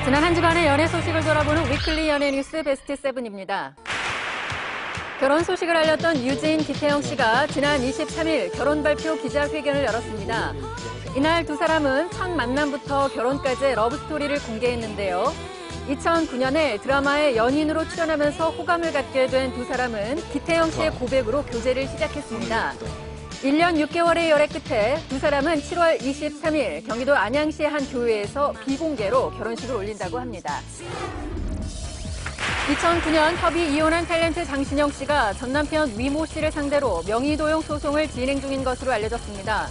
지난 한 주간의 연애 소식을 돌아보는 위클리 연예 뉴스 베스트 7입니다. 결혼 소식을 알렸던 유진, 기태영 씨가 지난 23일 결혼 발표 기자회견을 열었습니다. 이날 두 사람은 첫 만남부터 결혼까지의 러브스토리를 공개했는데요. 2009년에 드라마에 연인으로 출연하면서 호감을 갖게 된 두 사람은 기태영 씨의 고백으로 교제를 시작했습니다. 1년 6개월의 열애 끝에 두 사람은 7월 23일 경기도 안양시의 한 교회에서 비공개로 결혼식을 올린다고 합니다. 2009년 협의 이혼한 탤런트 장신영 씨가 전 남편 위모 씨를 상대로 명의도용 소송을 진행 중인 것으로 알려졌습니다.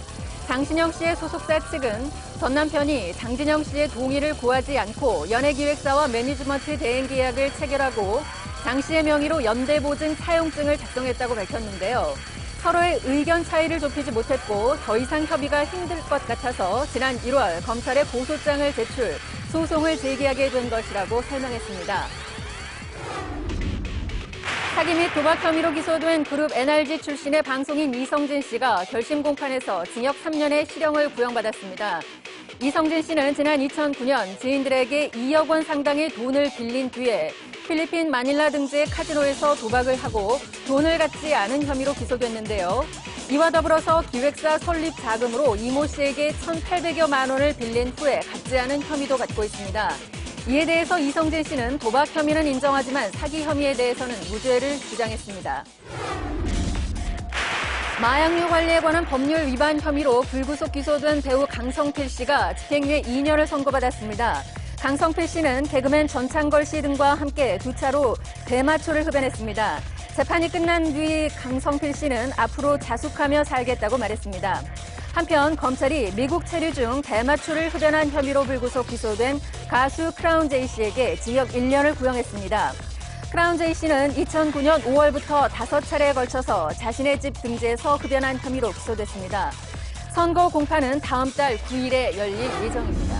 장신영 씨의 소속사 측은 전 남편이 장진영 씨의 동의를 구하지 않고 연예기획사와 매니지먼트 대행 계약을 체결하고 장 씨의 명의로 연대보증 사용증을 작성했다고 밝혔는데요. 서로의 의견 차이를 좁히지 못했고 더 이상 협의가 힘들 것 같아서 지난 1월 검찰에 고소장을 제출, 소송을 제기하게 된 것이라고 설명했습니다. 사기 및 도박 혐의로 기소된 그룹 NRG 출신의 방송인 이성진 씨가 결심 공판에서 징역 3년의 실형을 구형받았습니다. 이성진 씨는 지난 2009년 지인들에게 2억 원 상당의 돈을 빌린 뒤에 필리핀 마닐라 등지의 카지노에서 도박을 하고 돈을 갚지 않은 혐의로 기소됐는데요. 이와 더불어서 기획사 설립 자금으로 이모 씨에게 1,800여만 원을 빌린 후에 갚지 않은 혐의도 갖고 있습니다. 이에 대해서 이성진 씨는 도박 혐의는 인정하지만 사기 혐의에 대해서는 무죄를 주장했습니다. 마약류 관리에 관한 법률 위반 혐의로 불구속 기소된 배우 강성필 씨가 집행유예 2년을 선고받았습니다. 강성필 씨는 개그맨 전창걸 씨 등과 함께 두 차로 대마초를 흡연했습니다. 재판이 끝난 뒤 강성필 씨는 앞으로 자숙하며 살겠다고 말했습니다. 한편 검찰이 미국 체류 중 대마초를 흡연한 혐의로 불구속 기소된 가수 크라운 제이 씨에게 징역 1년을 구형했습니다. 크라운 제이 씨는 2009년 5월부터 5차례에 걸쳐서 자신의 집 등지에서 흡연한 혐의로 기소됐습니다. 선고 공판은 다음 달 9일에 열릴 예정입니다.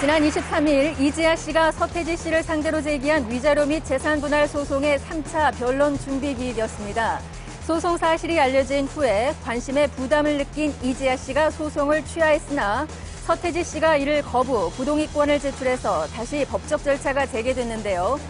지난 23일 이지아 씨가 서태지 씨를 상대로 제기한 위자료 및 재산 분할 소송의 3차 변론 준비 기일이었습니다. 소송 사실이 알려진 후에 관심에 부담을 느낀 이지아 씨가 소송을 취하했으나 서태지 씨가 이를 거부, 부동의권을 제출해서 다시 법적 절차가 재개됐는데요.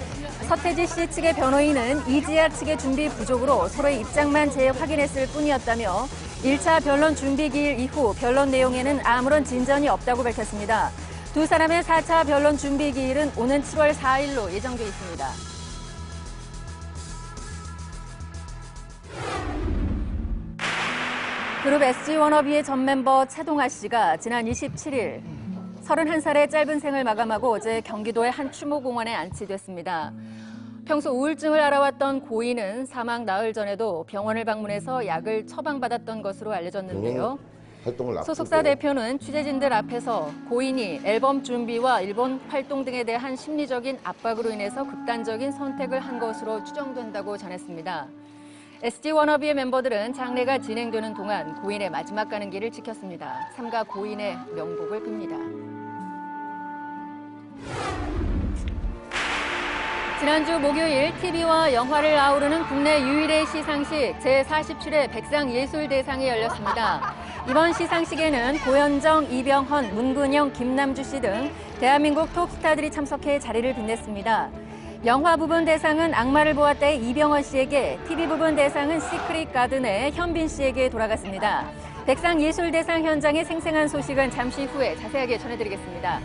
서태지 씨 측의 변호인은 이지아 측의 준비 부족으로 서로의 입장만 재확인했을 뿐이었다며 1차 변론 준비 기일 이후 변론 내용에는 아무런 진전이 없다고 밝혔습니다. 두 사람의 4차 변론 준비 기일은 오는 7월 4일로 예정돼 있습니다. 그룹 SG워너비의 전 멤버 차동아 씨가 지난 27일 31살의 짧은 생을 마감하고 어제 경기도의 한 추모공원에 안치됐습니다. 평소 우울증을 앓아왔던 고인은 사망 나흘 전에도 병원을 방문해서 약을 처방받았던 것으로 알려졌는데요. 소속사 대표는 취재진들 앞에서 고인이 앨범 준비와 일본 활동 등에 대한 심리적인 압박으로 인해서 극단적인 선택을 한 것으로 추정된다고 전했습니다. SG워너비의 멤버들은 장례가 진행되는 동안 고인의 마지막 가는 길을 지켰습니다. 삼가 고인의 명복을 빕니다. 지난주 목요일 TV와 영화를 아우르는 국내 유일의 시상식 제47회 백상예술대상이 열렸습니다. 이번 시상식에는 고현정, 이병헌, 문근영, 김남주 씨 등 대한민국 톱스타들이 참석해 자리를 빛냈습니다. 영화 부분 대상은 악마를 보았다의 이병헌 씨에게, TV 부분 대상은 시크릿 가든의 현빈 씨에게 돌아갔습니다. 백상예술대상 현장의 생생한 소식은 잠시 후에 자세하게 전해드리겠습니다.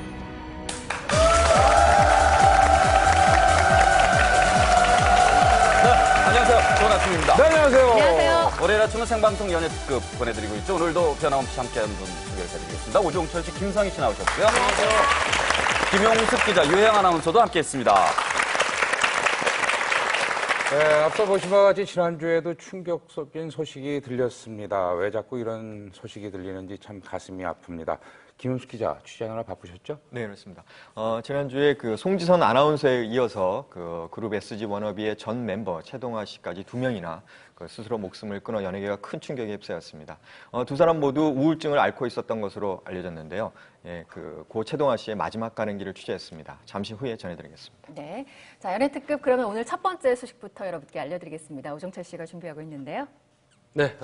안녕하세요. 좋은 아침입니다. 네, 안녕하세요. 안녕하세요. 월요일 아침은 생방송 연예 특급 보내드리고 있죠. 오늘도 변함없이 함께하는 분 소개해드리겠습니다. 오종철 씨, 김성희 씨 나오셨고요. 안녕하세요. 김용숙 기자, 유혜영 아나운서도 함께했습니다. 네, 앞서 보신 바와 같이 지난주에도 충격 섞인 소식이 들렸습니다. 왜 자꾸 이런 소식이 들리는지 참 가슴이 아픕니다. 김은숙 기자, 취재하느라 바쁘셨죠? 네, 그렇습니다. 지난주에 그 송지선 아나운서에 이어서 그 그룹 SG워너비의 전 멤버 최동아 씨까지 두 명이나 그 스스로 목숨을 끊어 연예계가 큰 충격에 휩싸였습니다. 두 사람 모두 우울증을 앓고 있었던 것으로 알려졌는데요. 예, 고 최동아 씨의 마지막 가는 길을 취재했습니다. 잠시 후에 전해드리겠습니다. 네, 자 연예 특급 그러면 오늘 첫 번째 소식부터 여러분께 알려드리겠습니다. 오종철 씨가 준비하고 있는데요. 네.